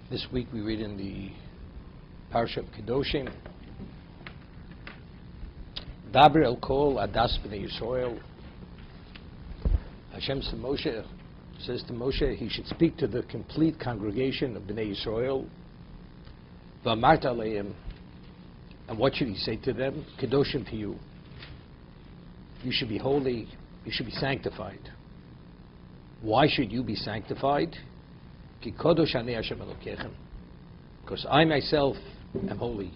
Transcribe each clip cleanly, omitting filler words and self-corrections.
This week we read in the Parsha of Kedoshim, Daber el kol adas b'nei Yisrael. Hashem says to Moshe he should speak to the complete congregation of Bnei Yisrael. V'amart aleim, and what should he say to them? Kedoshim to you. You should be holy. You should be sanctified. Why should you be sanctified? Ki kodosh ani Hashem Elokechem. Because I myself am holy.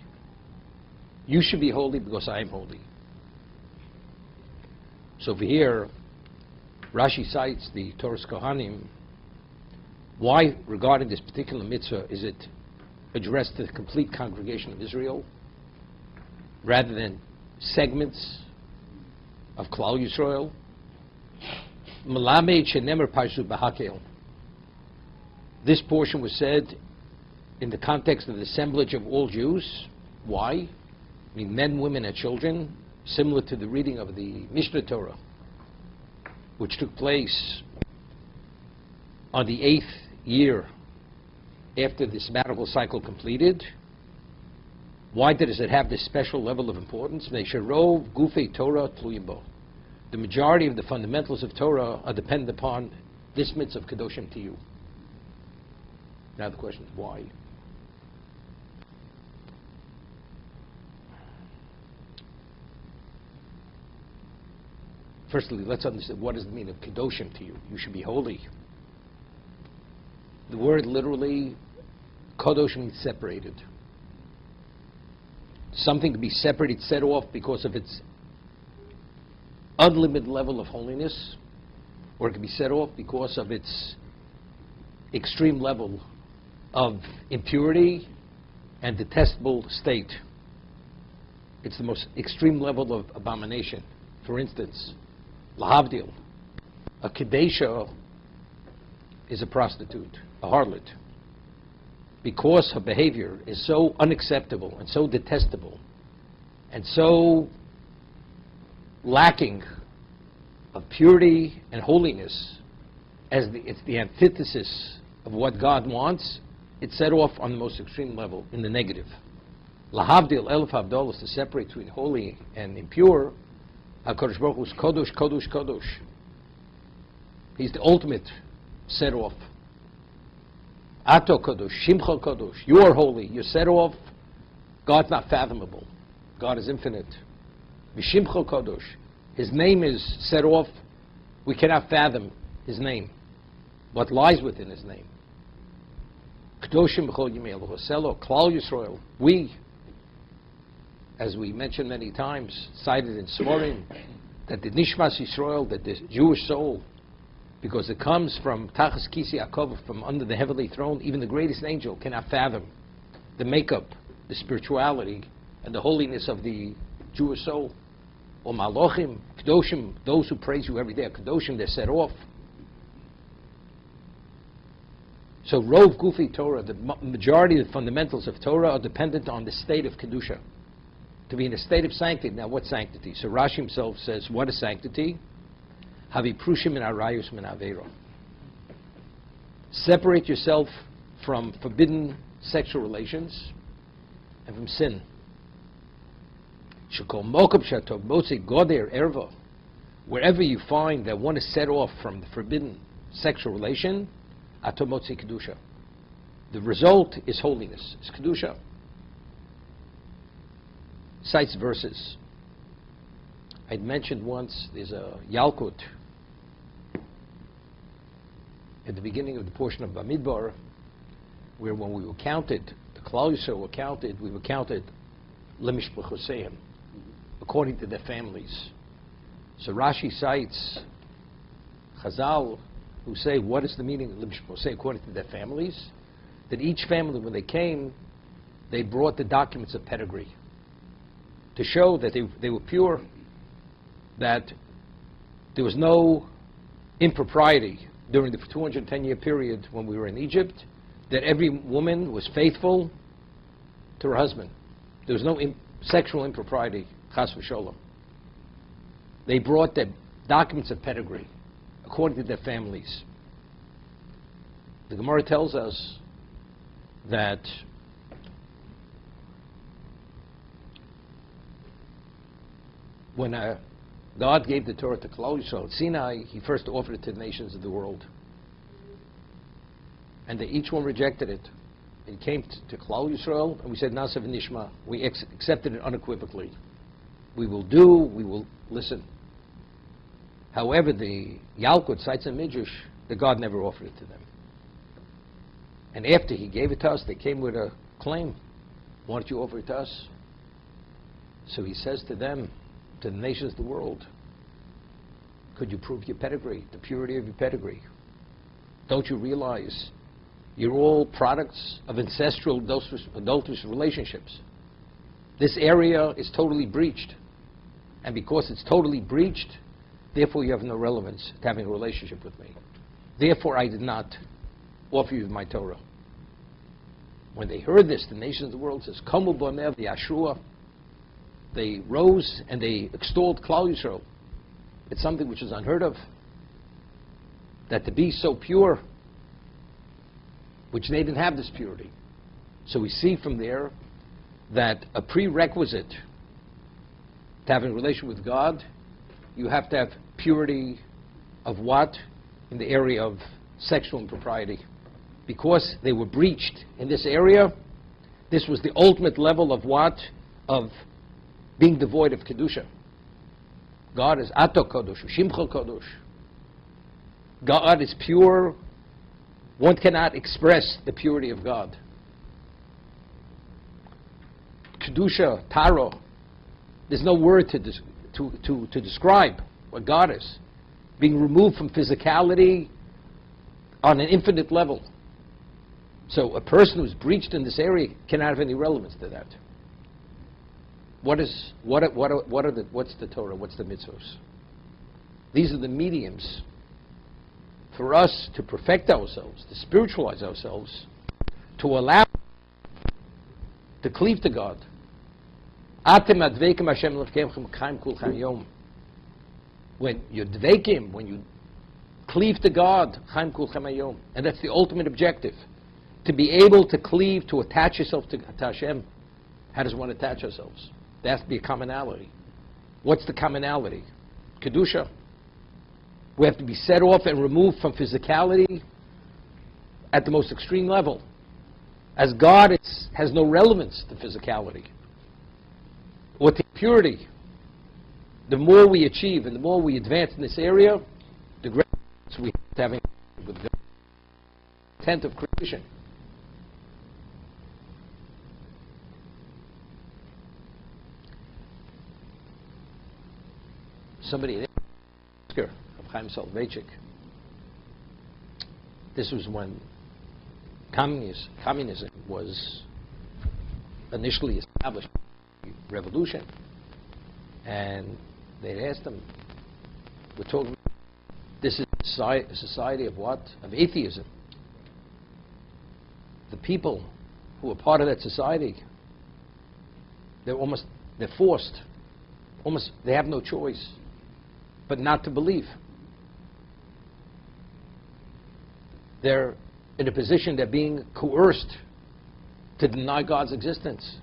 You should be holy because I am holy. So over here, Rashi cites the Torah's Kohanim. Why, regarding this particular mitzvah, is it addressed to the complete congregation of Israel rather than segments of Klal Yisrael? Melamed shenemer parshu b'hakel. This portion was said in the context of the assemblage of all Jews. Why? I mean, men, women, and children, similar to the reading of the Mishnah Torah, which took place on the 8th year after the sabbatical cycle completed. Why does it have this special level of importance? Meisharov gufei Torah tluyim bo. The majority of the fundamentals of Torah are dependent upon this mitzvah of Kedoshim to you. Now the question is why? Firstly, let's understand what does it mean of Kedoshim to you. You should be holy. The word literally, Kadosh, means separated. Something to be separated, set off because of its unlimited level of holiness, or it can be set off because of its extreme level of impurity and detestable state. It's the most extreme level of abomination. For instance, lahavdil, a kedesha is a prostitute, a harlot, because her behavior is so unacceptable and so detestable and so lacking of purity and holiness, as it's the antithesis of what God wants. It's set off on the most extreme level, in the negative. Lahavdil elf havdol is to separate between holy and impure. HaKadosh Baruch Hu is kodosh, kodosh, kodosh. He's the ultimate set off. Ato kodosh, shimcha kodosh. You are holy. You're set off. God's not fathomable. God is infinite. V'shimcha kodosh. His name is set off. We cannot fathom His name. What lies within His name. Kedoshim b'chol yimei Elohoselo, Klal Yisrael. We, as we mentioned many times, cited in Smorim, that the Nishmas Yisrael, that the Jewish soul, because it comes from Tachas Kisi Yaakov, from under the heavenly throne, even the greatest angel cannot fathom the makeup, the spirituality, and the holiness of the Jewish soul. Or Malochim, Kedoshim, those who praise you every day are Kedoshim, they're set off. So Rov Gufi Torah, the majority of the fundamentals of Torah are dependent on the state of Kedusha. To be in a state of sanctity. Now what's sanctity? So Rashi himself says, what is sanctity? Havi prushim min arayus min avera. Separate yourself from forbidden sexual relations and from sin. Shekol mokab shatov motzi goder erva. Wherever you find that one is set off from the forbidden sexual relation, ato motzi kedusha. The result is holiness. It's kedusha. Cites verses. I'd mentioned once there's a Yalkut at the beginning of the portion of Bamidbar, where when we were counted, the Klal Yisrael were counted, we were counted lemishpachoseim, according to their families. So Rashi cites Chazal, who say, what is the meaning of lemishpachoseim according to their families? That each family, when they came, they brought the documents of pedigree to show that they were pure, that there was no impropriety during the 210-year period when we were in Egypt, that every woman was faithful to her husband. There was no sexual impropriety, chas v'sholom. They brought the documents of pedigree according to their families. The Gemara tells us that when God gave the Torah to Klal Yisrael at Sinai, He first offered it to the nations of the world. And they each one rejected it. It came to Klal Yisrael, and we said, Nasa v'nishma. We accepted it unequivocally. We will do, we will listen. However, the Yalkut, Sites and Midrash, the God never offered it to them. And after He gave it to us, they came with a claim. Why don't you offer it to us? So He says to them, to the nations of the world, could you prove your pedigree, the purity of your pedigree? Don't you realize you're all products of ancestral adulterous relationships? This area is totally breached. And because it's totally breached, therefore you have no relevance to having a relationship with me. Therefore I did not offer you my Torah. When they heard this, the nations of the world says, Komu b'omer v'yashrua. They rose and they extolled Klal Yisrael. It's something which is unheard of. That to be so pure, which they didn't have this purity. So we see from there that a prerequisite to having a relation with God, you have to have purity of what? In the area of sexual impropriety. Because they were breached in this area, this was the ultimate level of what? Of being devoid of Kedusha. God is Ato Kodosh, Shimcha Kodosh. God is pure. One cannot express the purity of God. Kedusha, Taro, there's no word to describe what God is. Being removed from physicality on an infinite level. So a person who's breached in this area cannot have any relevance to that. What's the Torah? What's the mitzvos? These are the mediums for us to perfect ourselves, to spiritualize ourselves, to allow to cleave to God. When you're dveikim, when you cleave to God, and that's the ultimate objective, to be able to cleave, to attach yourself to Hashem. How does one attach ourselves? There has to be a commonality. What's the commonality? Kedusha. We have to be set off and removed from physicality at the most extreme level. As God has no relevance to physicality. With purity, the more we achieve and the more we advance in this area, the greater we have to having with the intent of creation. Somebody asked of Chaim Soloveitchik. This was when communism was initially established, revolution, and they asked him, "We're talking. This is a society of what? Of atheism. The people who are part of that society, they're forced. They have no choice but not to believe. They're in a position they're being coerced to deny God's existence.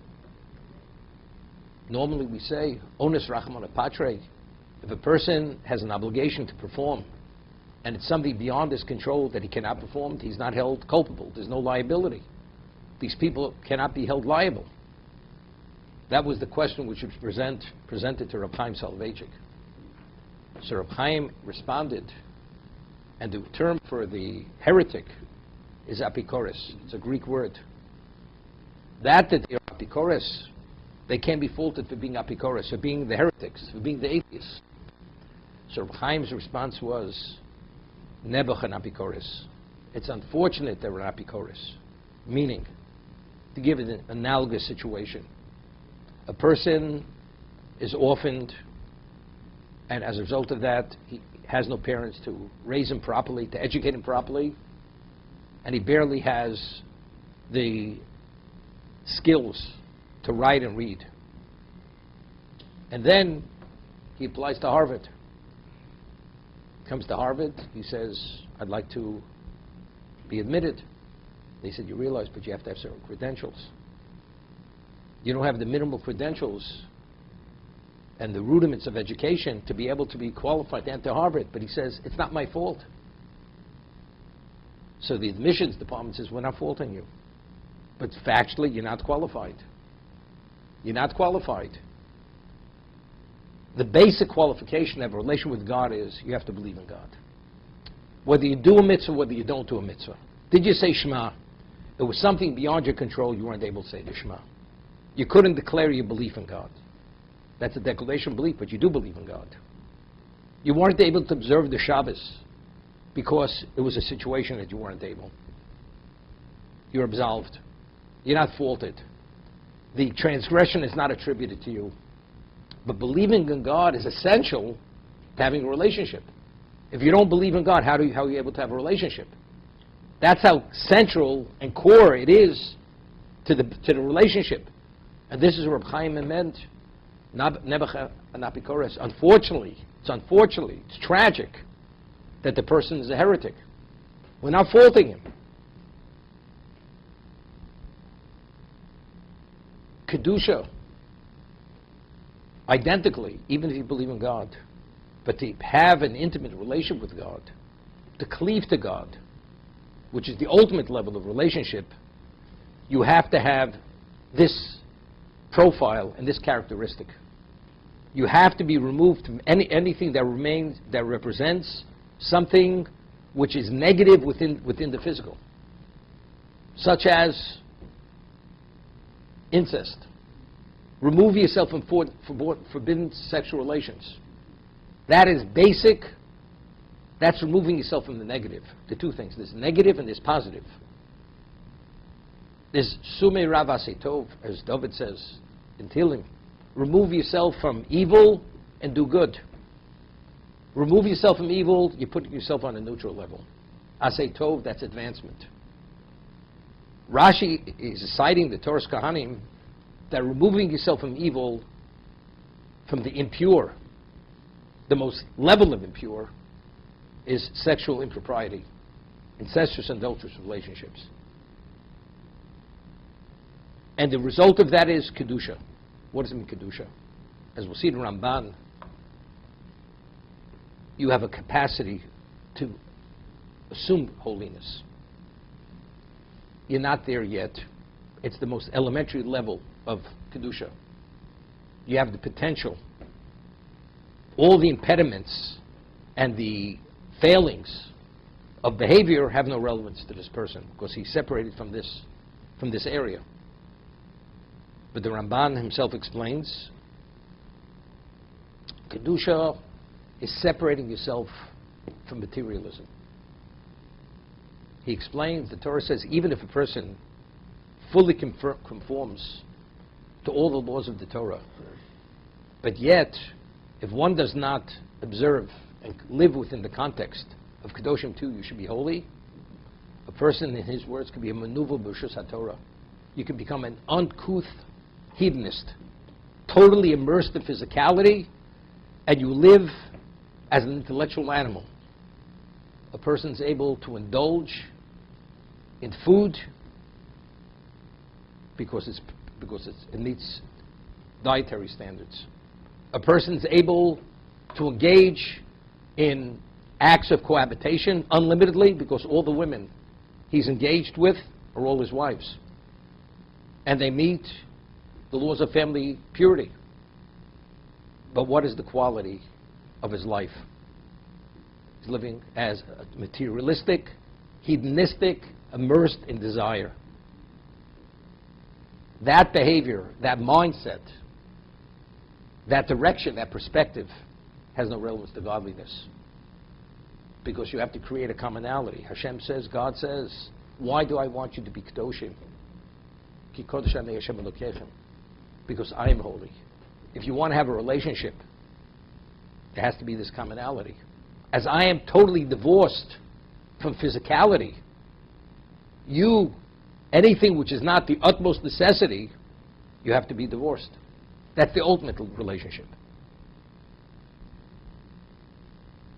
Normally we say, onus rachman apatre. If a person has an obligation to perform, and it's something beyond his control that he cannot perform, he's not held culpable. There's no liability. These people cannot be held liable. That was the question which was presented to Rabbi Chaim Soloveitchik. So Rabbi Chaim responded, and the term for the heretic is apikoris. It's a Greek word. That they are apikoris, they can't be faulted for being apikoris, for being the heretics, for being the atheists. So Rabbi Chaim's response was, nebuch an apikoris. It's unfortunate they were an apikoris. Meaning, to give it an analogous situation, a person is orphaned, and as a result of that, he has no parents to raise him properly, to educate him properly, and he barely has the skills to write and read. And then he applies to Harvard. Comes to Harvard, he says, I'd like to be admitted. They said, you realize, but you have to have certain credentials. You don't have the minimal credentials and the rudiments of education to be able to be qualified to enter Harvard. But he says, it's not my fault. So the admissions department says, we're not faulting you. But factually, you're not qualified. You're not qualified. The basic qualification to have a relation with God is you have to believe in God. Whether you do a mitzvah, whether you don't do a mitzvah. Did you say Shema? It was something beyond your control, you weren't able to say the Shema. You couldn't declare your belief in God. That's a declaration of belief, but you do believe in God. You weren't able to observe the Shabbos because it was a situation that you weren't able. You're absolved. You're not faulted. The transgression is not attributed to you. But believing in God is essential to having a relationship. If you don't believe in God, how are you able to have a relationship? That's how central and core it is to the relationship. And this is Reb Chaim meant. Unfortunately, it's tragic that the person is a heretic. We're not faulting him. Kedusha, identically, even if you believe in God, but to have an intimate relationship with God, to cleave to God, which is the ultimate level of relationship, you have to have this profile and this characteristic. You have to be removed from anything that represents something which is negative within the physical, such as incest. Remove yourself from forbidden sexual relations. That is basic. That's removing yourself from the negative. The two things. There's negative and there's positive. There's Sumei Rav Asei Tov, as David says in Tehillim. Remove yourself from evil and do good. Remove yourself from evil, you put yourself on a neutral level. Asei Tov, that's advancement. Rashi is citing the Torah's Kohanim that removing yourself from evil, from the impure, the most level of impure, is sexual impropriety, incestuous and adulterous relationships. And the result of that is Kedusha. What does it mean, Kedusha? As we'll see in Ramban, you have a capacity to assume holiness. You're not there yet. It's the most elementary level of Kedusha. You have the potential. All the impediments and the failings of behavior have no relevance to this person because he's separated from this area. But the Ramban himself explains, Kedusha is separating yourself from materialism. He explains, the Torah says, even if a person fully conforms to all the laws of the Torah, but yet, if one does not observe and live within the context of Kedoshim 2, you should be holy, a person, in his words, can be a manuva b'rshus HaTorah. You can become an uncouth hedonist, totally immersed in physicality, and you live as an intellectual animal. A person's able to indulge in food because it meets dietary standards. A person's able to engage in acts of cohabitation unlimitedly because all the women he's engaged with are all his wives. And they meet the laws of family purity. But what is the quality of his life? He's living as a materialistic, hedonistic, immersed in desire. That behavior, that mindset, that direction, that perspective has no relevance to godliness. Because you have to create a commonality. Hashem says, God says, why do I want you to be Kedoshim? Ki kodesh anei Hashem Elokechem. Because I am holy. If you want to have a relationship, there has to be this commonality. As I am totally divorced from physicality, anything which is not the utmost necessity, you have to be divorced. That's the ultimate relationship.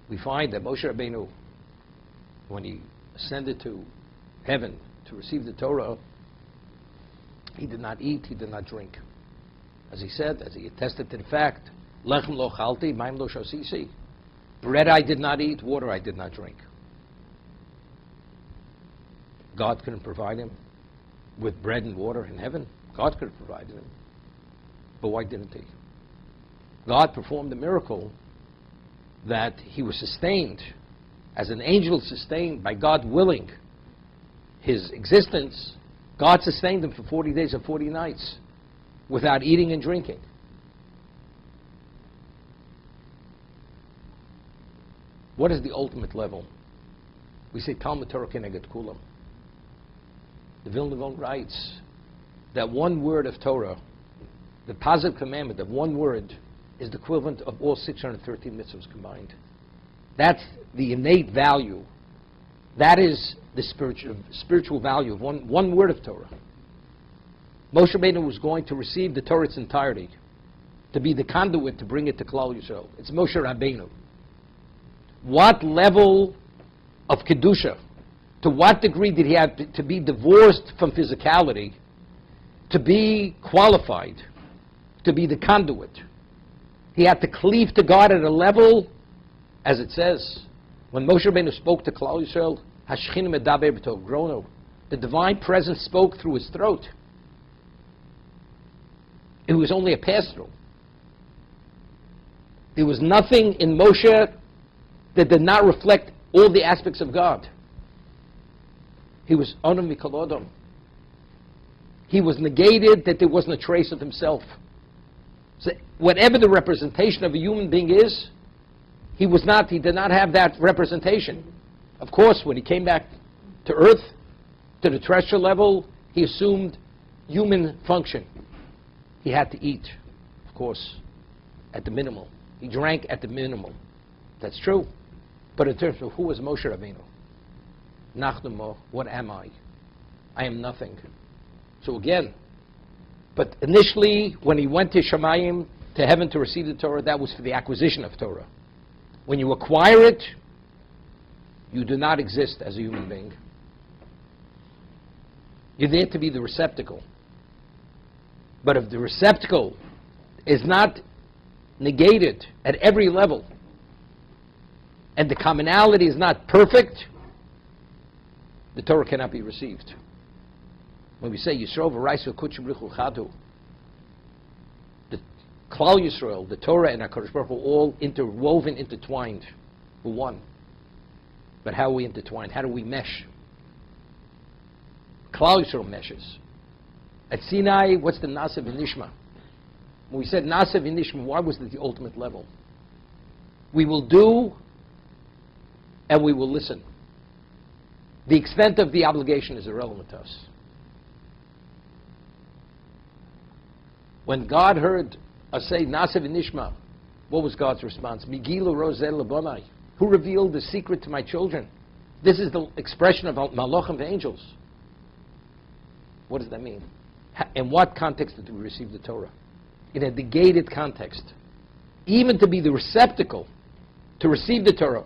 We find that Moshe Rabbeinu, when he ascended to heaven to receive the Torah, he did not eat, he did not drink. As he said, as he attested to the fact, Lechem lo chalti, mayim lo shasisi. Bread I did not eat, water I did not drink. God couldn't provide him with bread and water in heaven. God could have provided him. But why didn't he? God performed a miracle that he was sustained, as an angel sustained by God willing his existence. God sustained him for 40 days and 40 nights without eating and drinking. What is the ultimate level? We say Talmud Torah Keneged Kulam. The Vilna Gaon writes that one word of Torah, the positive commandment of one word, is the equivalent of all 613 mitzvahs combined. That's the innate value. That is the spiritual value of one word of Torah. Moshe Rabbeinu was going to receive the Torah its entirety, to be the conduit to bring it to Klal Yisrael. It's Moshe Rabbeinu. What level of Kedusha, to what degree did he have to be divorced from physicality, to be qualified, to be the conduit? He had to cleave to God at a level, as it says, when Moshe Rabbeinu spoke to Klal Yisrael, Hashchina medaber b'tov grono, the divine presence spoke through his throat. It was only a pass-through. There was nothing in Moshe that did not reflect all the aspects of God. He was Onam Mikol Adam. He was negated, that there wasn't a trace of himself. So whatever the representation of a human being is, he did not have that representation. Of course, when he came back to earth, to the terrestrial level, he assumed human function. He had to eat, of course, at the minimal. He drank at the minimal. That's true. But in terms of who was Moshe Rabbeinu? Nachnumo, what am I? I am nothing. So again, but initially, when he went to Shamayim, to heaven to receive the Torah, that was for the acquisition of Torah. When you acquire it, you do not exist as a human being. You're there to be the receptacle. But if the receptacle is not negated at every level, and the commonality is not perfect, the Torah cannot be received. When we say Yisrael v'Raisa Kutzim Richu Chadu, the Klal Yisrael, the Torah and HaKadosh Baruch Hu, all interwoven, intertwined, were one. But how are we intertwined? How do we mesh? Klal Yisrael meshes. At Sinai, what's the Nasa v'Nishma? When we said Nasa v'Nishma, why was it the ultimate level? We will do and we will listen. The extent of the obligation is irrelevant to us. When God heard us say Nasa v'Nishma, what was God's response? Migilu Rozel Labonai. Who revealed the secret to my children? This is the expression of Malachim, the angels. What does that mean? In what context did we receive the Torah? In a negated context. Even to be the receptacle to receive the Torah.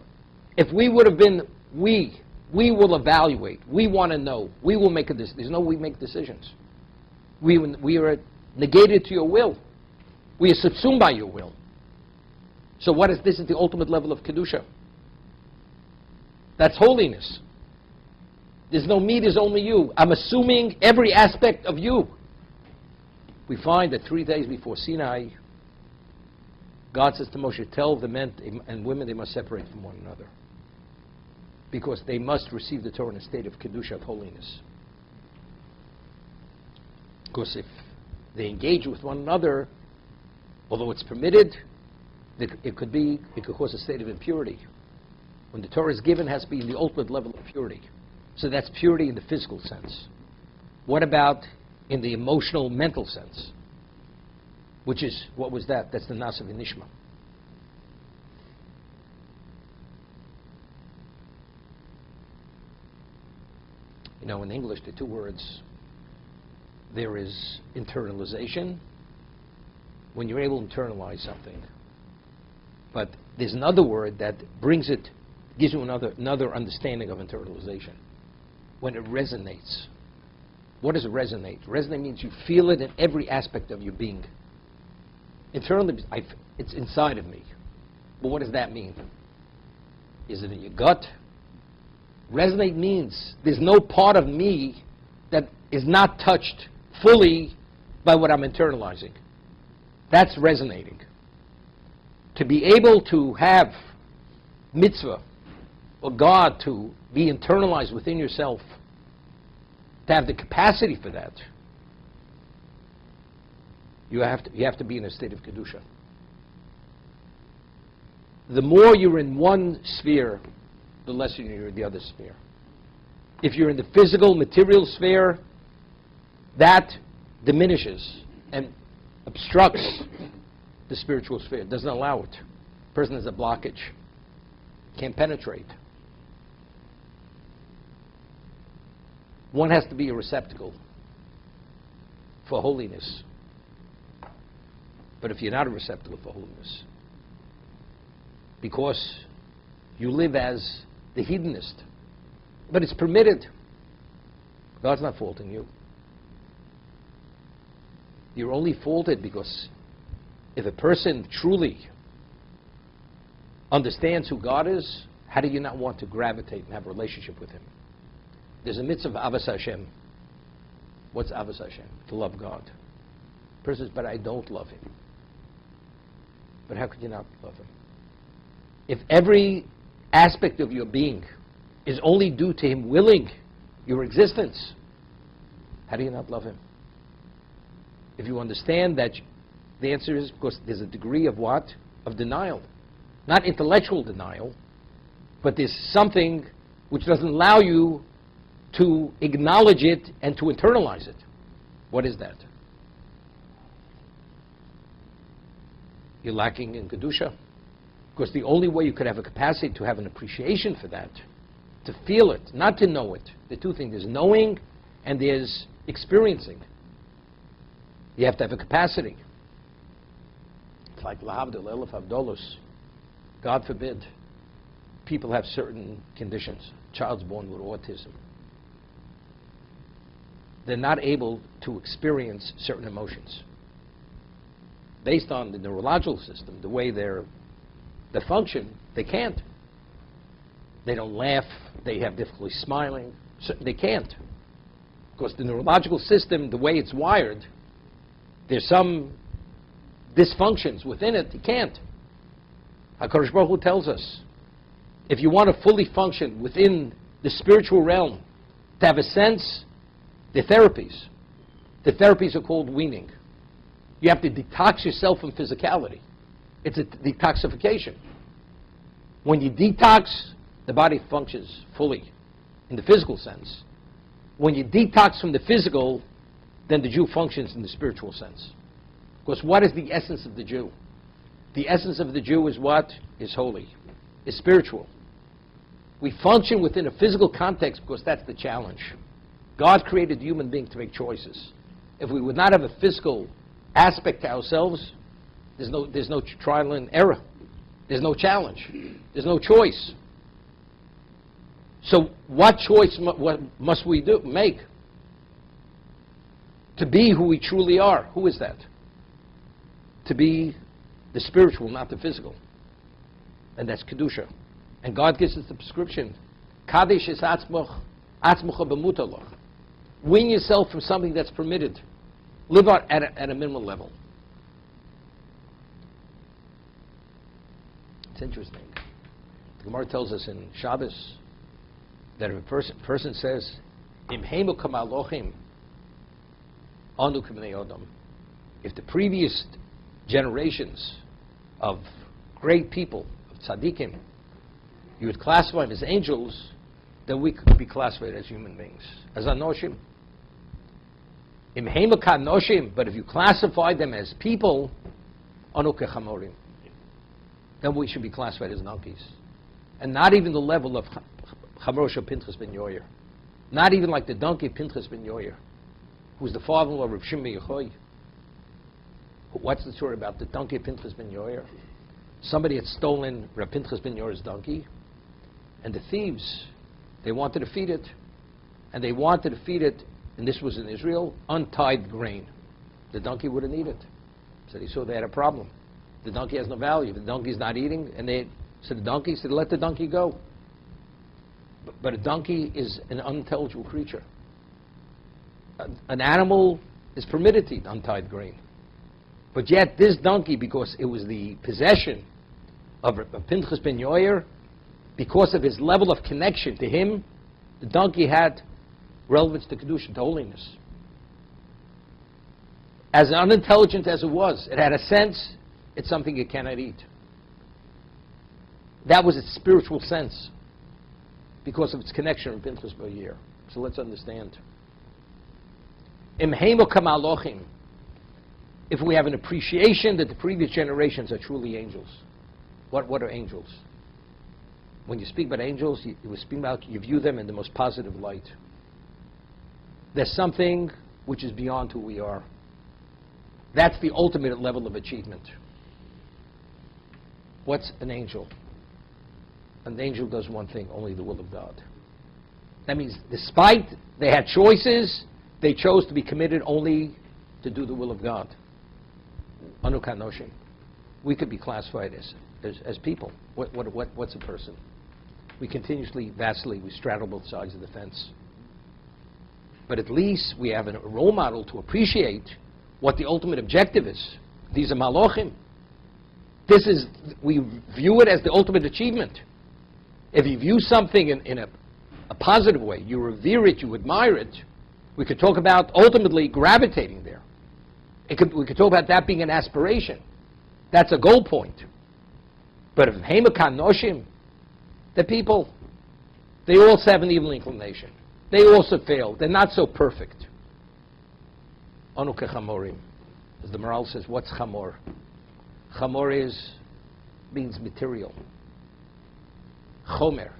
If we would have been, we will evaluate. We want to know. We will make a decision. There's no we make decisions. We are negated to your will. We are subsumed by your will. So what is this? Is the ultimate level of Kedusha. That's holiness. There's no me, there's only you. I'm assuming every aspect of you. We find that 3 days before Sinai, God says to Moshe, tell the men and women they must separate from one another. Because they must receive the Torah in a state of Kedusha, of holiness. Because if they engage with one another, although it's permitted, it could cause a state of impurity. When the Torah is given, it has to be in the ultimate level of purity. So that's purity in the physical sense. What about in the emotional, mental sense? Which is, what was that? That's the Nasa v'Nishma. You know, in English, the two words, there is internalization, when you're able to internalize something. But there's another word that gives you another understanding of internalization. When it resonates. What does resonate? Resonate means you feel it in every aspect of your being. Internally, it's inside of me. But what does that mean? Is it in your gut? Resonate means there's no part of me that is not touched fully by what I'm internalizing. That's resonating. To be able to have mitzvah or God to be internalized within yourself, to have the capacity for that, you have to be in a state of Kedusha. The more you're in one sphere, the less you're in the other sphere. If you're in the physical, material sphere, that diminishes and obstructs the spiritual sphere. It doesn't allow it. The person has a blockage. Can't penetrate. One has to be a receptacle for holiness. But if you're not a receptacle for holiness, because you live as the hedonist, but it's permitted, God's not faulting you. You're only faulted because if a person truly understands who God is, how do you not want to gravitate and have a relationship with Him? There's a mitzvah of Avas Hashem. What's Avas Hashem? To love God. The person says, but I don't love Him. But how could you not love Him? If every aspect of your being is only due to Him willing your existence, how do you not love Him? If you understand that, the answer is because there's a degree of what? Of denial. Not intellectual denial, but there's something which doesn't allow you to acknowledge it and to internalize it. What is that? You're lacking in Kedusha. Because the only way you could have a capacity to have an appreciation for that, to feel it, not to know it. The two things, there's knowing and there's experiencing. You have to have a capacity. It's like Lahavdil, Elef Havdolos. God forbid, people have certain conditions. Child's born with autism. They're not able to experience certain emotions. Based on the neurological system, the way they function, they can't. They don't laugh, they have difficulty smiling, they can't. Because the neurological system, the way it's wired, there's some dysfunctions within it, you can't. HaKadosh Baruch Hu tells us, if you want to fully function within the spiritual realm, to have a sense, the therapies are called weaning. You have to detox yourself from physicality. It's a detoxification. When you detox, the body functions fully in the physical sense. When you detox from the physical, then the Jew functions in the spiritual sense. Because what is the essence of the Jew? The essence of the Jew is what? Is holy. Is spiritual. We function within a physical context because that's the challenge. God created the human being to make choices. If we would not have a physical aspect to ourselves, there's no trial and error. There's no challenge. There's no choice. So what choice what must we make? To be who we truly are. Who is that? To be the spiritual, not the physical. And that's Kedusha. And God gives us the prescription. Kadesh es atzmocha b'mutalach. Wean yourself from something that's permitted. Live out at a minimal level. It's interesting. The Gemara tells us in Shabbos that if a person says, Im heimu kamalochim, anu k'bnei Odom, if the previous generations of great people, of tzaddikim, you would classify them as angels, then we could be classified as human beings, as anoshim. Im heimu ka'anoshim, but if you classify them as people, anu k'chamorim, then we should be classified as donkeys. And not even the level of Chamrosha Pinchas ben Yoyer. Not even like the donkey Pinchas ben Yoyer, who's the father-in-law of Rav Shimon Yechoy. What's the story about the donkey Pinchas ben Yoyer? Somebody had stolen Rav Pinchas ben Yoyer's donkey, and the thieves, they wanted to feed it, and they wanted to feed it and this was in Israel, untied grain. The donkey wouldn't eat it. So they saw they had a problem. The donkey has no value. The donkey's not eating, and they said, the donkey said, let the donkey go. But a donkey is an unintelligible creature. An animal is permitted to eat untied grain. But yet this donkey, because it was the possession of Pinchas ben Yair, because of his level of connection to him, the donkey had relevance to Kedoshim, to holiness. As unintelligent as it was, it had a sense, it's something it cannot eat. That was its spiritual sense, because of its connection with Pinchas ben Yair. So let's understand. Imheimu kamalochim. If we have an appreciation that the previous generations are truly angels. What are angels? When you speak about angels, you view them in the most positive light. There's something which is beyond who we are. That's the ultimate level of achievement. What's an angel? An angel does one thing, only the will of God. That means despite they had choices, they chose to be committed only to do the will of God. Anu Kanoshim. We could be classified as people. What's a person? We continuously vacillate, we straddle both sides of the fence. But at least we have a role model to appreciate what the ultimate objective is. These are malochim. We view it as the ultimate achievement. If you view something in a positive way, you revere it, you admire it, we could talk about ultimately gravitating there. We could talk about that being an aspiration. That's a goal point. But if Heimakan Noshim, the people, they also have an evil inclination. They also fail. They're not so perfect. Anu kechamorim. As the Maral says, what's chamor? Chamor means material. Chomer.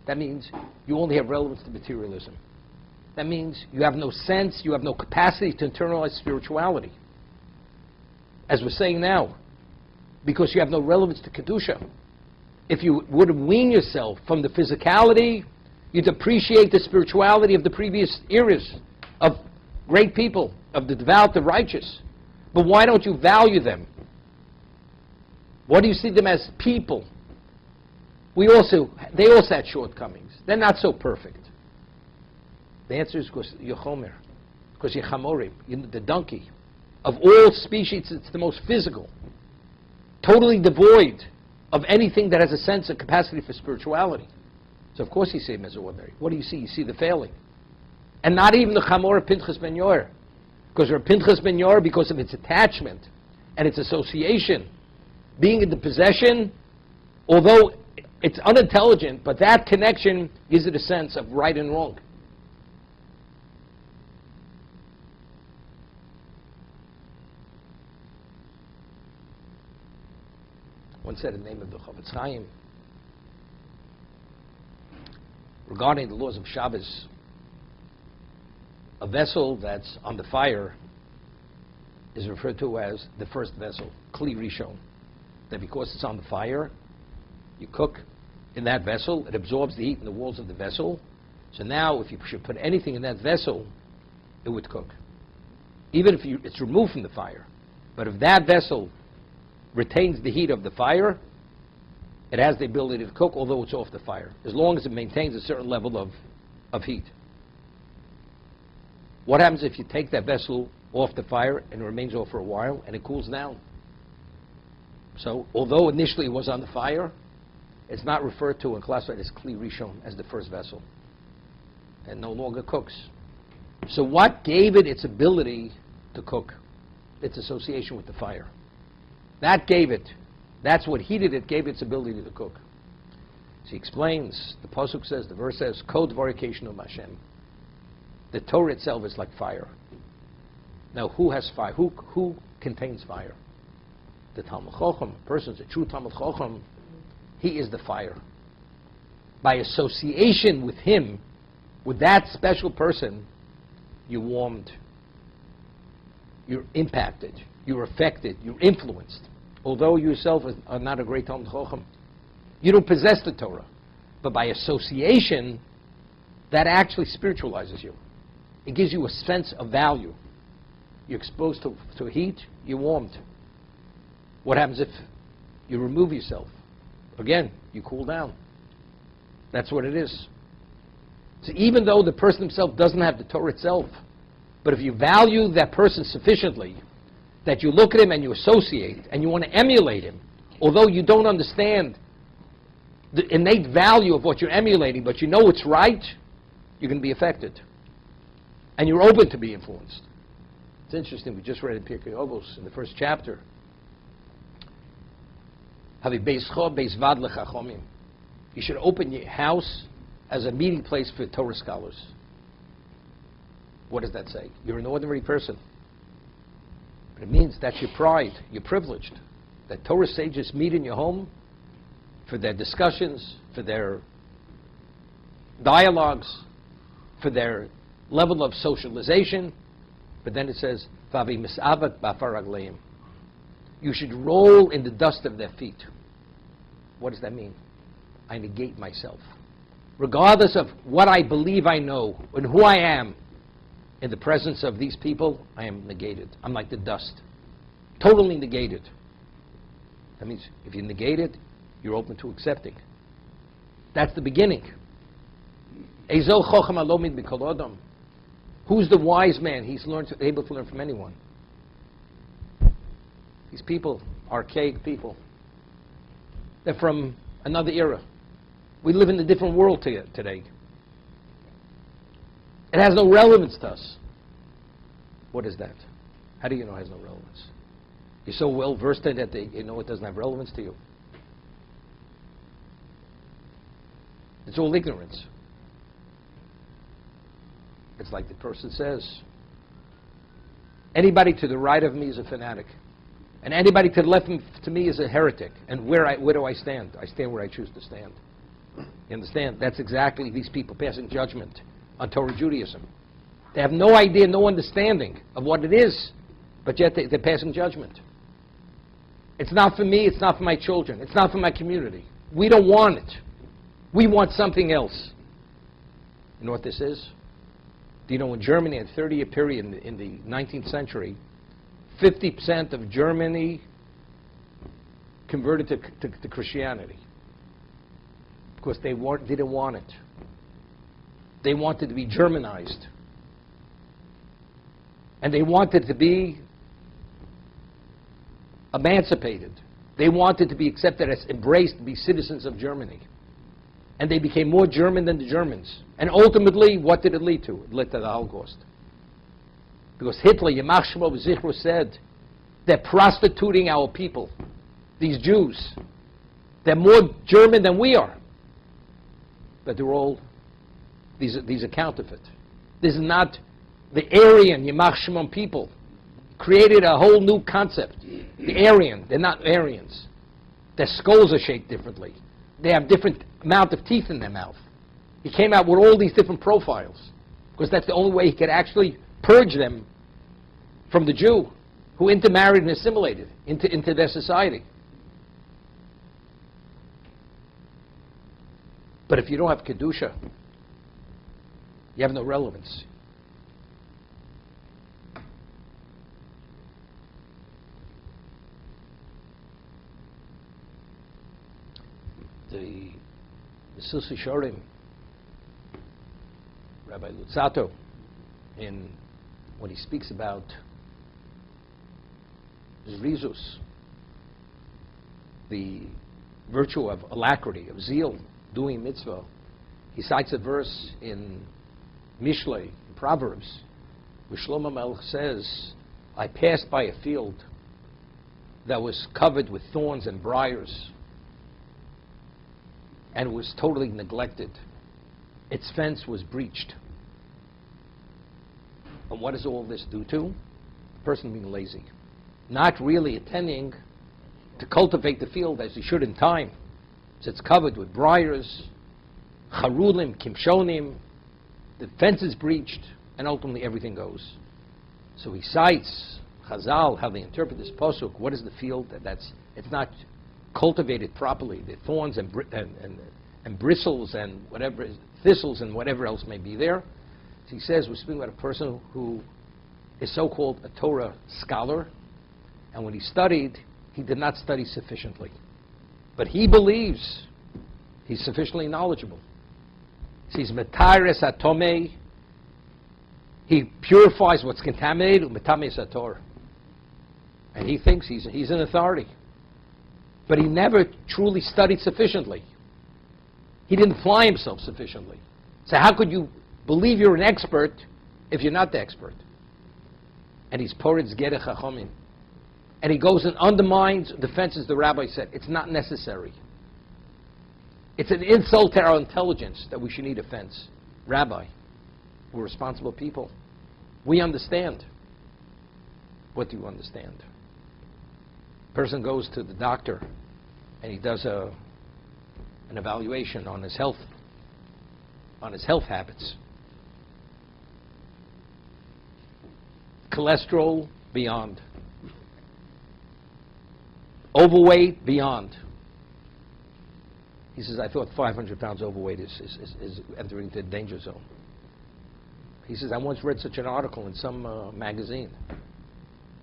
That means you only have relevance to materialism. That means you have no sense, you have no capacity to internalize spirituality. As we're saying now, because you have no relevance to Kedusha. If you would wean yourself from the physicality, you'd appreciate the spirituality of the previous eras, of great people, of the devout, the righteous. But why don't you value them? Why do you see them as people? They also had shortcomings. They're not so perfect. The answer is because you're chomer, because you're chamorim, the donkey. Of all species, it's the most physical, totally devoid of anything that has a sense of capacity for spirituality. So of course you see him as ordinary. What do you see? You see the failing. And not even the chamor of Pinchas ben Yair. Because Pinchas ben Yair, because of its attachment and its association, being in the possession, although it's unintelligent, but that connection gives it a sense of right and wrong. One said the name of the Chofetz Chaim regarding the laws of Shabbos. A vessel that's on the fire is referred to as the first vessel, Kli Rishon. That because it's on the fire, you cook in that vessel, it absorbs the heat in the walls of the vessel. So now if you should put anything in that vessel, it would cook. Even if it's removed from the fire. But if that vessel retains the heat of the fire, it has the ability to cook, although it's off the fire, as long as it maintains a certain level of heat. What happens if you take that vessel off the fire and it remains off for a while and it cools down? So, although initially it was on the fire, it's not referred to and classified as Kli Rishon, as the first vessel, and no longer cooks. So what gave it its ability to cook? Its association with the fire. That gave it, that's what heated it, gave its ability to cook. So he explains, the Pasuk says, the verse says, Kod Varikation Hashem. The Torah itself is like fire. Now who has fire? Who contains fire? The Talmud Chacham. A person's a true Talmud Chacham. He is the fire. By association with him, with that special person, you're warmed, you're impacted, you're affected, you're influenced. Although you yourself are not a great Talmud Chacham, you don't possess the Torah. But by association, that actually spiritualizes you. It gives you a sense of value. You're exposed to heat, you're warmed. What happens if you remove yourself? Again, you cool down. That's what it is. So even though the person himself doesn't have the Torah itself, but if you value that person sufficiently that you look at him and you associate and you want to emulate him, although you don't understand the innate value of what you're emulating, but you know it's right, you're going to be affected. And you're open to be influenced. It's interesting, we just read in Pirkei Avos in the first chapter. You should open your house as a meeting place for Torah scholars. What does that say? You're an ordinary person. But it means that's your pride. You're privileged. That Torah sages meet in your home for their discussions, for their dialogues, for their level of socialization. But then it says, Vavi mis'avat ba'afar ragleim. You should roll in the dust of their feet. What does that mean? I negate myself. Regardless of what I believe I know and who I am, in the presence of these people, I am negated. I'm like the dust. Totally negated. That means if you negate it, you're open to accepting. That's the beginning. Who's the wise man? He's able to learn from anyone. These people, archaic people, they're from another era. We live in a different world today. It has no relevance to us. What is that? How do you know it has no relevance? You're so well versed in it that you know it doesn't have relevance to you. It's all ignorance. It's like the person says, anybody to the right of me is a fanatic. And anybody to the left of me is a heretic. And where do I stand? I stand where I choose to stand. You understand? That's exactly these people passing judgment on Torah Judaism. They have no idea, no understanding of what it is, but yet they're passing judgment. It's not for me, it's not for my children, it's not for my community. We don't want it. We want something else. You know what this is? Do you know in Germany, in a 30-year period in the 19th century, 50% of Germany converted to Christianity because they didn't want it. They wanted to be Germanized. And they wanted to be emancipated. They wanted to be accepted as embraced, to be citizens of Germany. And they became more German than the Germans. And ultimately, what did it lead to? It led to the Holocaust. Because Hitler, Yamach Shemo V'Zichro, said, they're prostituting our people, these Jews. They're more German than we are. But they're all, these are counterfeit. This is not the Aryan, Yamach Shemon people. Created a whole new concept. The Aryan, they're not Aryans. Their skulls are shaped differently. They have different amount of teeth in their mouth. He came out with all these different profiles because that's the only way he could actually purge them from the Jew who intermarried and assimilated into their society. But if you don't have Kedusha, you have no relevance. The Silsi Shorim, Rabbi Lutzato, when he speaks about Zrizus, the virtue of alacrity, of zeal, doing mitzvah, he cites a verse in Mishlei, in Proverbs, where Shlomo Melech says, I passed by a field that was covered with thorns and briars, and was totally neglected. Its fence was breached. And what does all this do to? The person being lazy. Not really attending to cultivate the field as he should in time. So it's covered with briars, charulim, kimshonim, the fence is breached, and ultimately everything goes. So he cites Chazal, how they interpret this pasuk. What is the field? It's not cultivated properly. The thorns and bristles and whatever, thistles and whatever else may be there. He says we're speaking about a person who is so-called a Torah scholar, and when he studied, he did not study sufficiently. But he believes he's sufficiently knowledgeable. He's metaires atomei. He purifies what's contaminated, metames ator. And he thinks he's an authority. But he never truly studied sufficiently. He didn't apply himself sufficiently. So how could you believe you're an expert if you're not the expert? And he's poritz gerech chachamim. And he goes and undermines defenses the rabbi said. It's not necessary. It's an insult to our intelligence that we should need a fence. Rabbi, we're responsible people. We understand. What do you understand? Person goes to the doctor and he does an evaluation on his health habits. Cholesterol, beyond. Overweight, beyond. He says, I thought 500 pounds overweight is entering the danger zone. He says, I once read such an article in some magazine.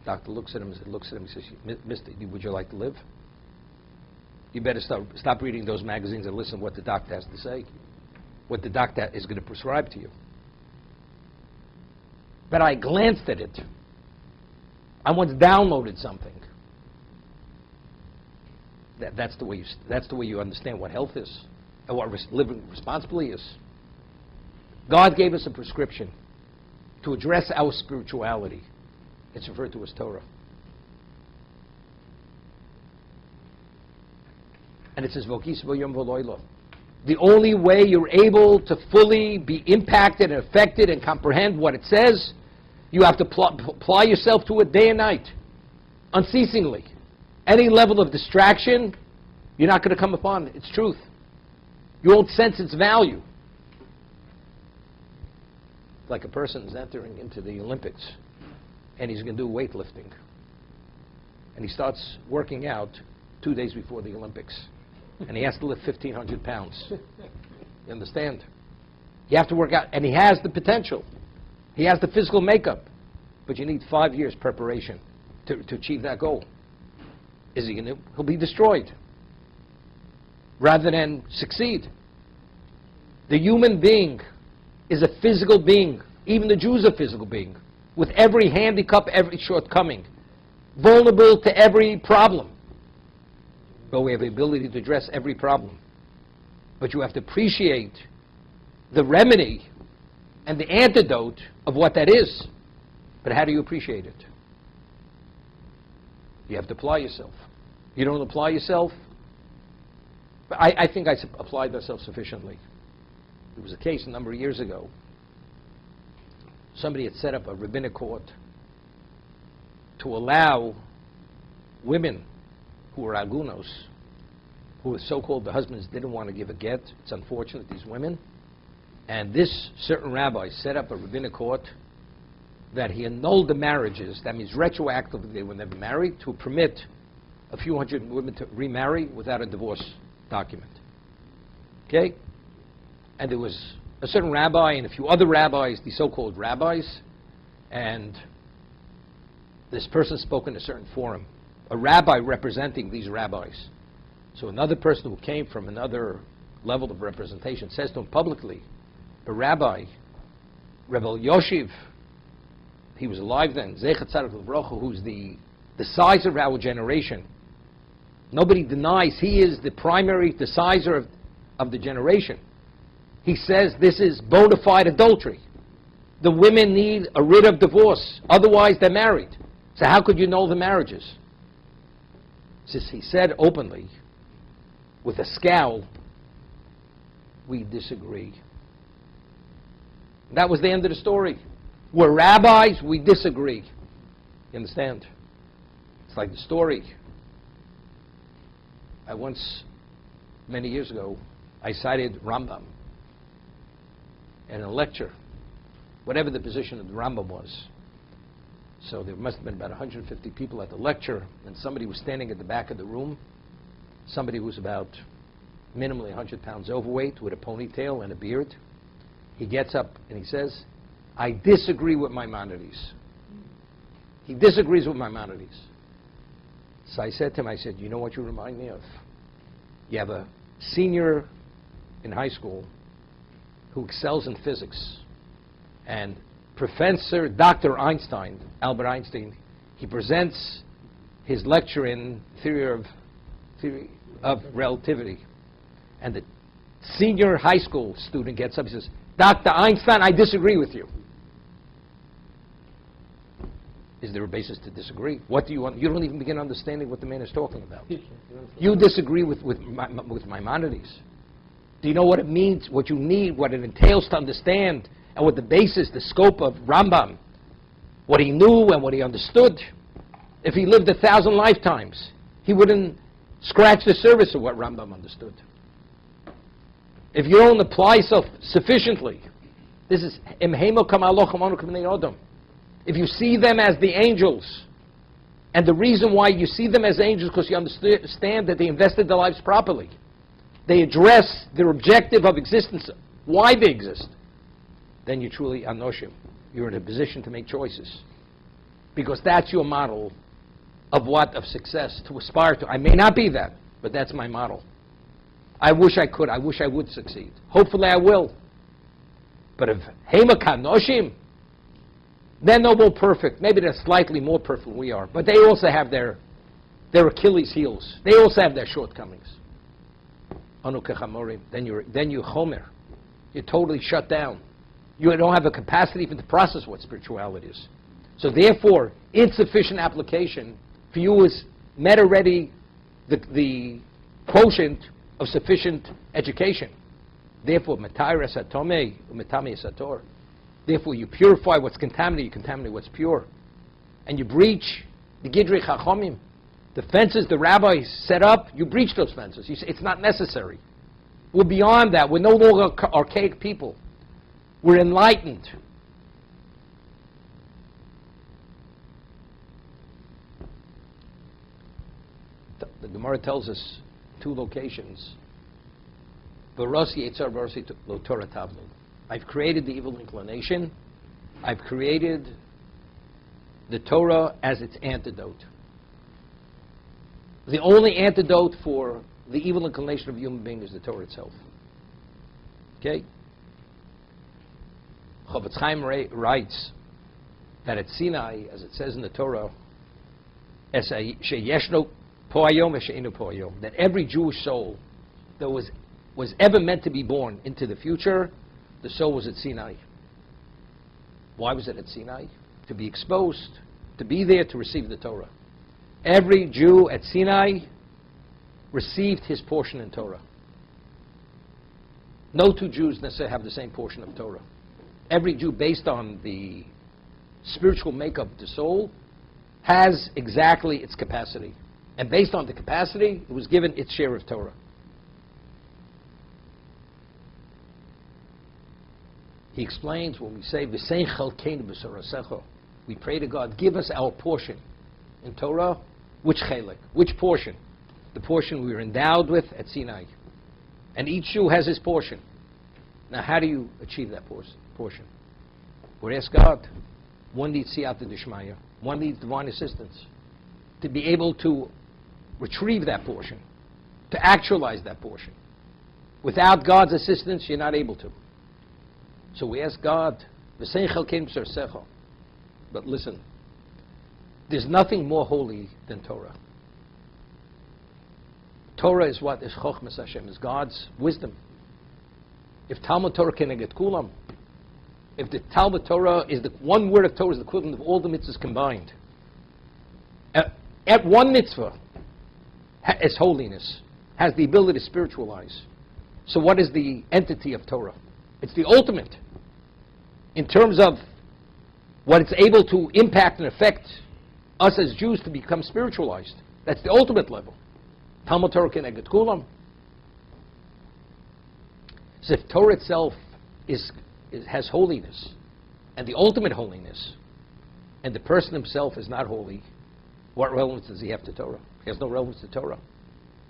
Doctor looks at him and says, Mister, would you like to live? You better stop reading those magazines and listen to what the doctor has to say, what the doctor is going to prescribe to you. But I glanced at it. I once downloaded something. That's the way you understand what health is and what living responsibly is. God gave us a prescription to address our spirituality. It's referred to as Torah. And it says, Vokis v'yom v'loilo. The only way you're able to fully be impacted and affected and comprehend what it says, you have to apply yourself to it day and night, unceasingly. Any level of distraction, you're not going to come upon its truth. You won't sense its value. Like a person is entering into the Olympics, and he's going to do weightlifting. And he starts working out 2 days before the Olympics. And he has to lift 1,500 pounds. You understand? You have to work out, and he has the potential. He has the physical makeup. But you need 5 years preparation to achieve that goal. Is he going to? He'll be destroyed rather than succeed. The human being is a physical being. Even the Jew is a physical being with every handicap, every shortcoming, vulnerable to every problem. But we have the ability to address every problem. But you have to appreciate the remedy and the antidote of what that is. But how do you appreciate it? You have to apply yourself. You don't apply yourself. But I think I applied myself sufficiently. There was a case a number of years ago. Somebody had set up a rabbinic court to allow women who were agunos, who were so-called the husbands didn't want to give a get. It's unfortunate, these women. And this certain rabbi set up a rabbinic court that he annulled the marriages. That means retroactively they were never married, to permit a few hundred women to remarry without a divorce document. Okay? And there was a certain rabbi and a few other rabbis, the so-called rabbis, and this person spoke in a certain forum, a rabbi representing these rabbis. So another person who came from another level of representation says to him publicly, the rabbi, Rebbe Yoshiv, he was alive then, Zechat Tzaddik L'Vrocha, who's the decider of our generation. Nobody denies he is the primary decider of the generation. He says this is bona fide adultery. The women need a writ of divorce, otherwise they're married. So how could you null the marriages? Since he said openly, with a scowl, we disagree. That was the end of the story. We're rabbis, we disagree. You understand? It's like the story. I once, many years ago, I cited Rambam in a lecture, whatever the position of the Rambam was. So there must have been about 150 people at the lecture, and somebody was standing at the back of the room, somebody who was about minimally 100 pounds overweight with a ponytail and a beard. He gets up and he says, I disagree with Maimonides. He disagrees with Maimonides. So I said to him, I said, you know what you remind me of? You have a senior in high school who excels in physics. And Professor Dr. Einstein, Albert Einstein, he presents his lecture in theory of relativity. And the senior high school student gets up and says, Dr. Einstein, I disagree with you. Is there a basis to disagree? What do you want? You don't even begin understanding what the man is talking about. You disagree with Maimonides. Do you know what it means, what you need, what it entails to understand, and what the basis, the scope of Rambam, what he knew and what he understood? If he lived 1,000 lifetimes, he wouldn't scratch the surface of what Rambam understood. If you don't apply yourself sufficiently, this is imhemo kamalochem anukim bnei adam. If you see them as the angels, and the reason why you see them as angels because you understand that they invested their lives properly. They address their objective of existence, why they exist. Then you truly anoshim. You're in a position to make choices. Because that's your model of what? Of success, to aspire to. I may not be that, but that's my model. I wish I could. I wish I would succeed. Hopefully I will. But if Hema Kanoshim, they're no more perfect. Maybe they're slightly more perfect than we are. But they also have their Achilles heels. They also have their shortcomings. Anu kechamorim. Then you chomer. You're totally shut down. You don't have a capacity even to process what spirituality is. So therefore, insufficient application for you is met already the quotient of sufficient education. Therefore, matayra satome, umetame sator. Therefore, you purify what's contaminated, you contaminate what's pure. And you breach the Gidrei Chachomim. The fences the rabbis set up, you breach those fences. You say, it's not necessary. We're beyond that. We're no longer archaic people. We're enlightened. The Gemara tells us 2 locations. V'rosi Yitzhar v'rosi lo Torah tavlu. I've created the evil inclination. I've created the Torah as its antidote. The only antidote for the evil inclination of a human being is the Torah itself. Okay? Chofetz Chaim writes that at Sinai, as it says in the Torah, that every Jewish soul that was ever meant to be born into the future, the soul was at Sinai. Why was it at Sinai? To be exposed, to be there to receive the Torah. Every Jew at Sinai received his portion in Torah. No 2 Jews necessarily have the same portion of Torah. Every Jew, based on the spiritual makeup of the soul, has exactly its capacity. And based on the capacity, it was given its share of Torah. He explains when we say, we pray to God, give us our portion in Torah. Which chelik? Which portion? The portion we were endowed with at Sinai. And each Jew has his portion. Now, how do you achieve that portion? We ask God. One needs siyata d'shmaya. One needs divine assistance to be able to retrieve that portion, to actualize that portion. Without God's assistance, you're not able to. So we ask God, but listen, there's nothing more holy than Torah. Torah is what? Is Chochmas Hashem, is God's wisdom. If Talmud Torah keneged kulam, if the Talmud Torah is the one word of Torah is the equivalent of all the mitzvahs combined, at one mitzvah is holiness, has the ability to spiritualize. So what is the entity of Torah? It's the ultimate in terms of what it's able to impact and affect us as Jews to become spiritualized. That's the ultimate level. Talmud Torah keneged kulam. So if Torah itself has holiness, and the ultimate holiness, and the person himself is not holy, what relevance does he have to Torah? He has no relevance to Torah.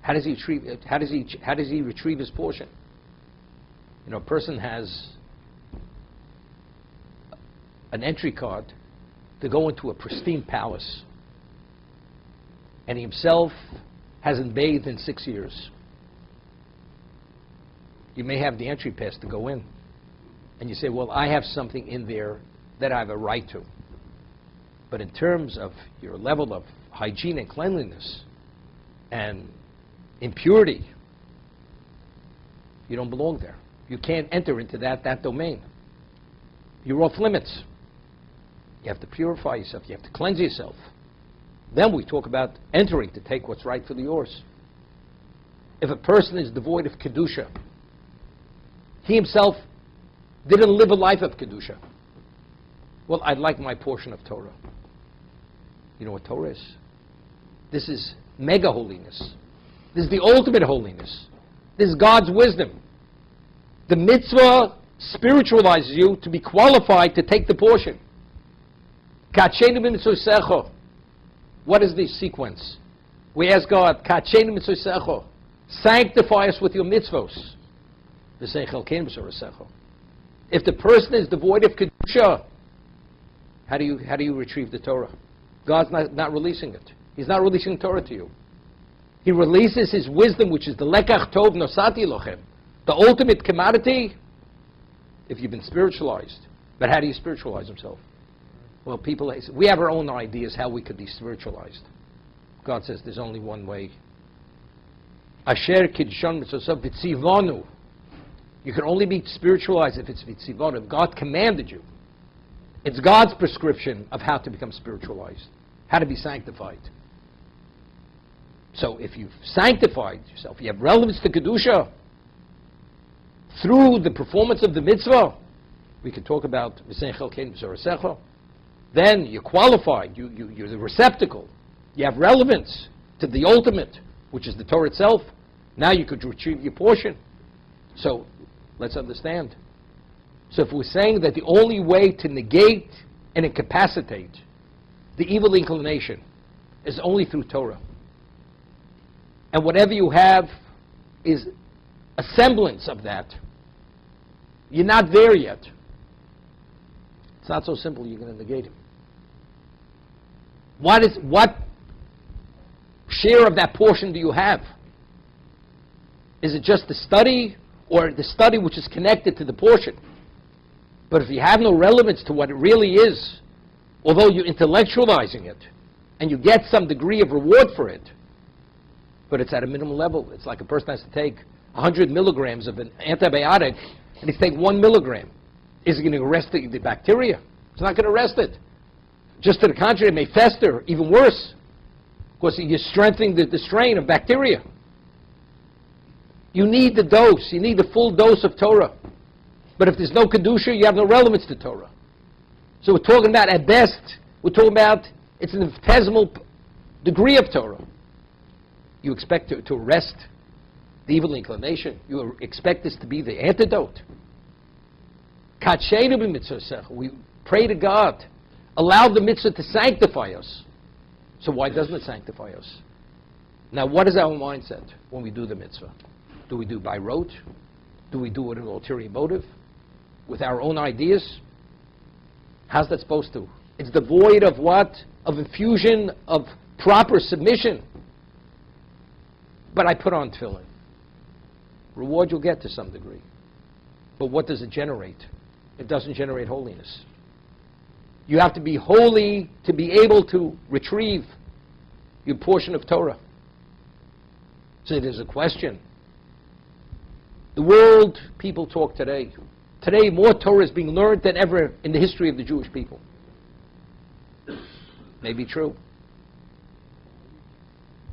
How does he retrieve his portion? You know, a person has an entry card to go into a pristine palace, and he himself hasn't bathed in 6 years. You may have the entry pass to go in, and you say, well, I have something in there that I have a right to. But in terms of your level of hygiene and cleanliness and impurity, you don't belong there. You can't enter into that domain. You're off limits. You have to purify yourself. You have to cleanse yourself. Then we talk about entering to take what's rightfully yours. If a person is devoid of Kedusha, he himself didn't live a life of Kedusha. Well, I'd like my portion of Torah. You know what Torah is? This is mega holiness. This is the ultimate holiness. This is God's wisdom. The mitzvah spiritualizes you to be qualified to take the portion. What is the sequence? We ask God, sanctify us with your mitzvos. If the person is devoid of Kedusha, how do you retrieve the Torah? God's not releasing it. He's not releasing Torah to you. He releases His wisdom, which is the lekach tov nosati lochem, the ultimate commodity, if you've been spiritualized. But how do you spiritualize himself? Well, we have our own ideas how we could be spiritualized. God says there's only one way. Asher kidshon mitzosav v'tzivonu. You can only be spiritualized if it's v'tzivonu, if God commanded you. It's God's prescription of how to become spiritualized, how to be sanctified. So if you've sanctified yourself, you have relevance to Kedusha, through the performance of the mitzvah, we can talk about then you're qualified, you're the receptacle, you have relevance to the ultimate, which is the Torah itself. Now you could retrieve your portion. So let's understand. So if we're saying that the only way to negate and incapacitate the evil inclination is only through Torah, and whatever you have is a semblance of that, you're not there yet. It's not so simple you're going to negate him. What share of that portion do you have? Is it just the study, or the study which is connected to the portion? But if you have no relevance to what it really is, although you're intellectualizing it, and you get some degree of reward for it, but it's at a minimum level. It's like a person has to take 100 milligrams of an antibiotic, and he's taking 1 milligram. Is it going to arrest the bacteria? It's not going to arrest it. Just to the contrary, it may fester, even worse, because you're strengthening the strain of bacteria. You need the dose. You need the full dose of Torah. But if there's no Kedusha, you have no relevance to Torah. So we're talking about, at best, we're talking about, it's an infinitesimal degree of Torah. You expect to arrest the evil inclination. You expect this to be the antidote. We pray to God. Allow the mitzvah to sanctify us. So why doesn't it sanctify us? Now, what is our mindset when we do the mitzvah? Do we do by rote? Do we do it with an ulterior motive? With our own ideas? How's that supposed to? It's devoid of what? Of infusion, of proper submission. But I put on tefillin. Reward you'll get to some degree. But what does it generate? It doesn't generate holiness. You have to be holy to be able to retrieve your portion of Torah. So there's a question. The world people talk today. Today more Torah is being learned than ever in the history of the Jewish people. May be true.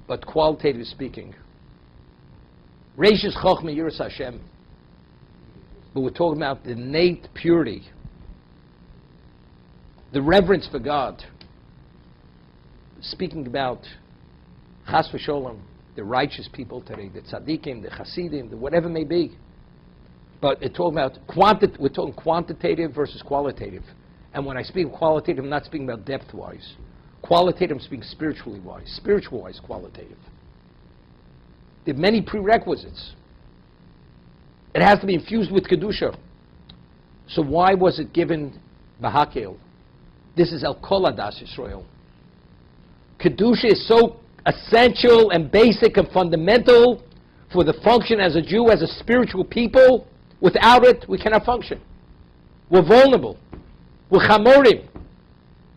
But qualitatively speaking, Reish is Chochmah Yiras Hashem. But we're talking about the innate purity, the reverence for God. Speaking about Chas v'Sholom, the righteous people today, the tzaddikim, the chassidim, the whatever it may be. But we're talking about we're talking quantitative versus qualitative. And when I speak qualitative, I'm not speaking about depth-wise. Qualitative, I'm speaking spiritually-wise. Spiritual-wise, qualitative. There are many prerequisites. It has to be infused with Kedusha. So why was it given Bahakel? This is El Kol Adas Yisrael. Kedusha is so essential and basic and fundamental for the function as a Jew, as a spiritual people. Without it, we cannot function. We're vulnerable. We're chamorim.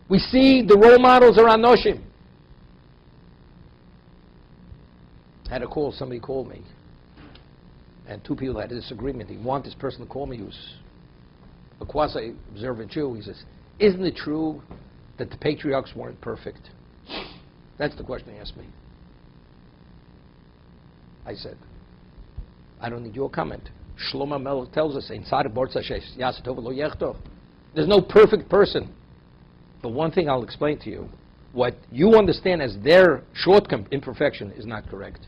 We see the role models are anoshim. I had a call, somebody called me, and two people had a disagreement. He wanted this person to call me, he was a quasi-observant Jew. He says, isn't it true that the patriarchs weren't perfect? That's the question he asked me. I said, I don't need your comment. Shlomo Melech tells us, there's no perfect person. But one thing I'll explain to you, what you understand as their shortcoming, imperfection, is not correct.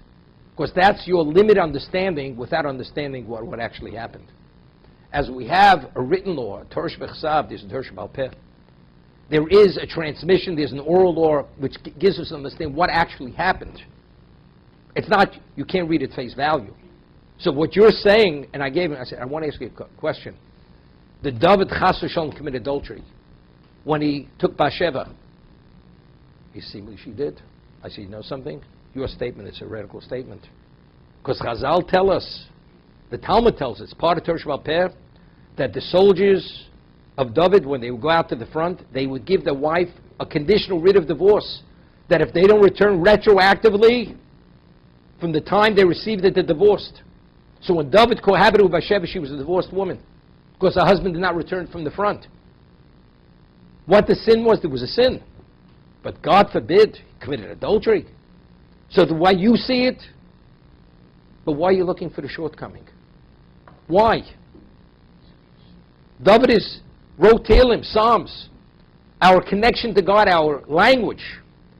Because that's your limited understanding without understanding what actually happened. As we have a written law, Torah Shebechsav, there's a Torah Shebal Peh. There is a transmission, there's an oral law which gives us to understand what actually happened. It's not, you can't read it face value. So what you're saying, and I said, I want to ask you a question. Did David Chas v'Shalom commit adultery when he took Bathsheba? You see what she did? I said, you know something? Your statement is a heretical statement. Because Chazal tell us, the Talmud tells us, part of Torah Shebal Peh, that the soldiers of David, when they would go out to the front, they would give their wife a conditional writ of divorce, that if they don't return retroactively, from the time they received it, they're divorced. So when David cohabited with Bathsheba, she was a divorced woman, because her husband did not return from the front. What the sin was, there was a sin. But God forbid, he committed adultery. So the way you see it, but why are you looking for the shortcoming? Why? David wrote Tehillim, Psalms. Our connection to God, our language,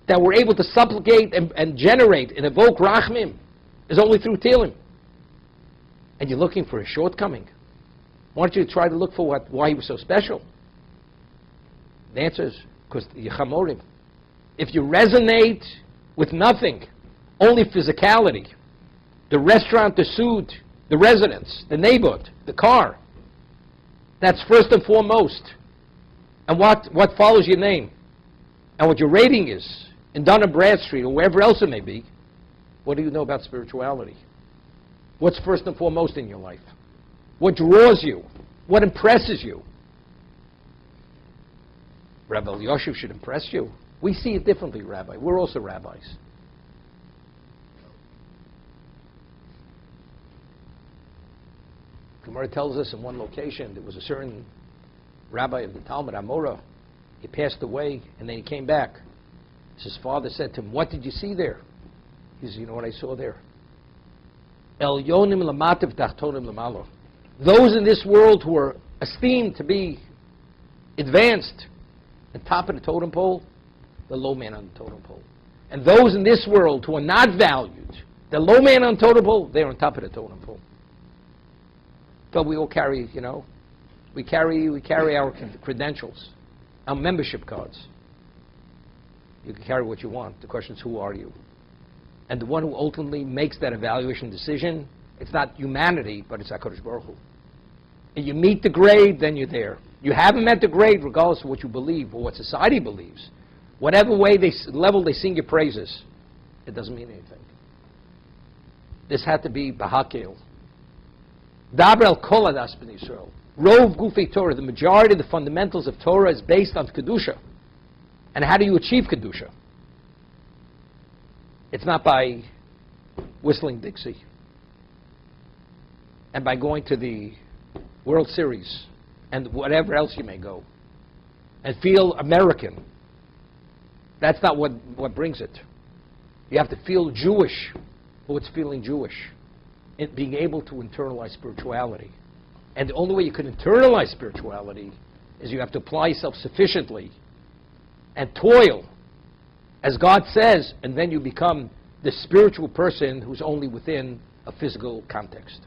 that we're able to supplicate and generate and evoke Rachmim, is only through Tehillim. And you're looking for a shortcoming. Why don't you try to look for why he was so special? The answer is, because you're chamorim. If you resonate with nothing, only physicality, the restaurant, the suit, the residence, the neighborhood, the car, that's first and foremost. And what follows your name, and what your rating is, in Dun & Bradstreet or wherever else it may be, what do you know about spirituality? What's first and foremost in your life? What draws you? What impresses you? Rabbi Yoshev should impress you. We see it differently, Rabbi. We're also rabbis. Gemara tells us in one location there was a certain rabbi of the Talmud, Amora. He passed away and then he came back. His father said to him, what did you see there? He said, you know what I saw there? El yonim lamativ tachtonim lamalo. Those in this world who are esteemed to be advanced and top of the totem pole, the low man on the totem pole. And those in this world who are not valued, the low man on the totem pole, they're on top of the totem pole. So we all carry, we carry our credentials, our membership cards. You can carry what you want. The question is, who are you? And the one who ultimately makes that evaluation decision, it's not humanity, but it's HaKadosh Baruch Hu. And you meet the grade, then you're there. You haven't met the grade, regardless of what you believe or what society believes. Whatever level they sing your praises, it doesn't mean anything. This had to be Bahakel. Daber el kol adas ben Yisrael. Rov gufei Torah, the majority of the fundamentals of Torah is based on Kedusha. And how do you achieve Kedusha? It's not by whistling Dixie and by going to the World Series and whatever else you may go and feel American. That's not what brings it. You have to feel Jewish for what's feeling Jewish. And being able to internalize spirituality. And the only way you can internalize spirituality is you have to apply yourself sufficiently and toil, as God says, and then you become the spiritual person who's only within a physical context.